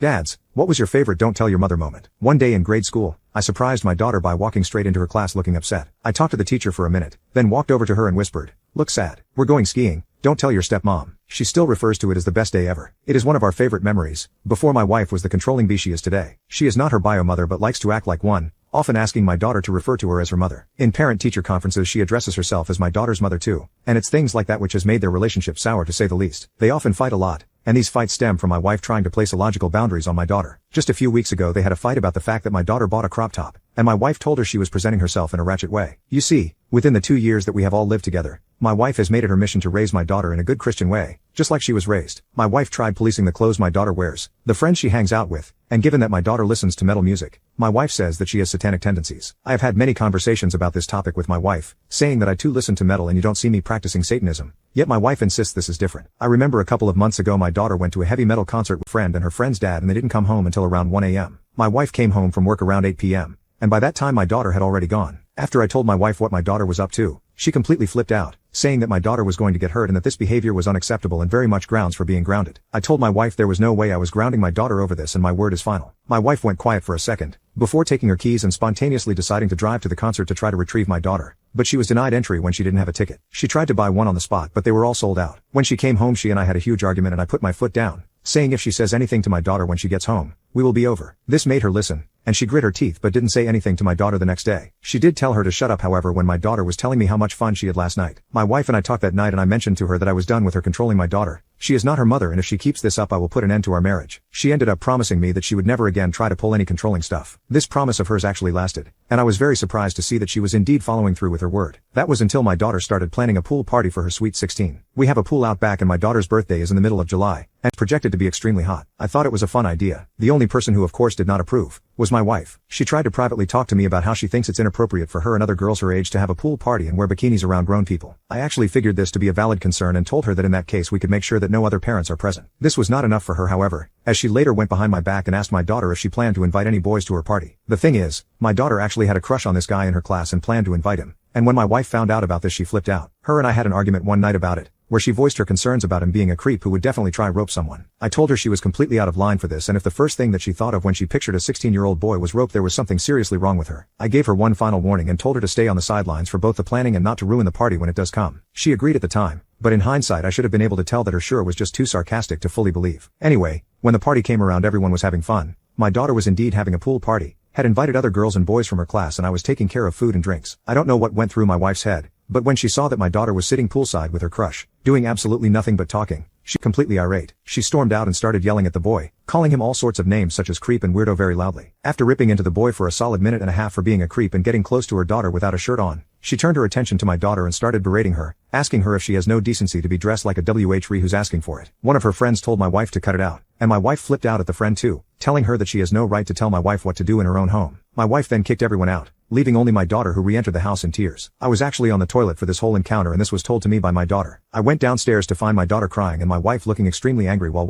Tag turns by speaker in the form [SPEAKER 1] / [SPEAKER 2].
[SPEAKER 1] Dads, what was your favorite don't tell your mother moment? One day in grade school, I surprised my daughter by walking straight into her class looking upset. I talked to the teacher for a minute, then walked over to her and whispered, "Look sad. We're going skiing. Don't tell your stepmom." She still refers to it as the best day ever. It is one of our favorite memories. Before my wife was the controlling bee she is today. She is not her bio mother but likes to act like one, often asking my daughter to refer to her as her mother. In parent-teacher conferences she addresses herself as my daughter's mother too, and it's things like that which has made their relationship sour to say the least. They often fight a lot, and these fights stem from my wife trying to place illogical boundaries on my daughter. Just a few weeks ago they had a fight about the fact that my daughter bought a crop top, and my wife told her she was presenting herself in a ratchet way. You see, within the 2 years that we have all lived together, my wife has made it her mission to raise my daughter in a good Christian way, just like she was raised. My wife tried policing the clothes my daughter wears, the friends she hangs out with, and given that my daughter listens to metal music, my wife says that she has satanic tendencies. I have had many conversations about this topic with my wife, saying that I too listen to metal and you don't see me practicing Satanism. Yet my wife insists this is different. I remember a couple of months ago my daughter went to a heavy metal concert with a friend and her friend's dad and they didn't come home until around 1 a.m. My wife came home from work around 8 p.m. and by that time my daughter had already gone. After I told my wife what my daughter was up to, she completely flipped out, saying that my daughter was going to get hurt and that this behavior was unacceptable and very much grounds for being grounded. I told my wife there was no way I was grounding my daughter over this and my word is final. My wife went quiet for a second, before taking her keys and spontaneously deciding to drive to the concert to try to retrieve my daughter. But she was denied entry when she didn't have a ticket. She tried to buy one on the spot but they were all sold out. When she came home she and I had a huge argument and I put my foot down, saying if she says anything to my daughter when she gets home, we will be over. This made her listen, and she grit her teeth but didn't say anything to my daughter the next day. She did tell her to shut up however when my daughter was telling me how much fun she had last night. My wife and I talked that night and I mentioned to her that I was done with her controlling my daughter. She is not her mother and if she keeps this up I will put an end to our marriage. She ended up promising me that she would never again try to pull any controlling stuff. This promise of hers actually lasted, and I was very surprised to see that she was indeed following through with her word. That was until my daughter started planning a pool party for her sweet 16. We have a pool out back and my daughter's birthday is in the middle of July, and projected to be extremely hot. I thought it was a fun idea. The only person who of course did not approve was my wife. She tried to privately talk to me about how she thinks it's inappropriate for her and other girls her age to have a pool party and wear bikinis around grown people. I actually figured this to be a valid concern and told her that in that case we could make sure that no other parents are present. This was not enough for her however, as she later went behind my back and asked my daughter if she planned to invite any boys to her party. The thing is, my daughter actually had a crush on this guy in her class and planned to invite him, and when my wife found out about this she flipped out. Her and I had an argument one night about it, where she voiced her concerns about him being a creep who would definitely try rope someone. I told her she was completely out of line for this and if the first thing that she thought of when she pictured a 16-year-old boy was rope there was something seriously wrong with her. I gave her one final warning and told her to stay on the sidelines for both the planning and not to ruin the party when it does come. She agreed at the time, but in hindsight I should have been able to tell that her sure was just too sarcastic to fully believe. Anyway, when the party came around everyone was having fun. My daughter was indeed having a pool party, had invited other girls and boys from her class and I was taking care of food and drinks. I don't know what went through my wife's head, but when she saw that my daughter was sitting poolside with her crush, doing absolutely nothing but talking, she completely irate. She stormed out and started yelling at the boy, calling him all sorts of names such as creep and weirdo very loudly. After ripping into the boy for a solid minute and a half for being a creep and getting close to her daughter without a shirt on, she turned her attention to my daughter and started berating her, asking her if she has no decency to be dressed like a WH who's asking for it. One of her friends told my wife to cut it out, and my wife flipped out at the friend too, telling her that she has no right to tell my wife what to do in her own home. My wife then kicked everyone out, leaving only my daughter who re-entered the house in tears. I was actually on the toilet for this whole encounter and this was told to me by my daughter. I went downstairs to find my daughter crying and my wife looking extremely angry while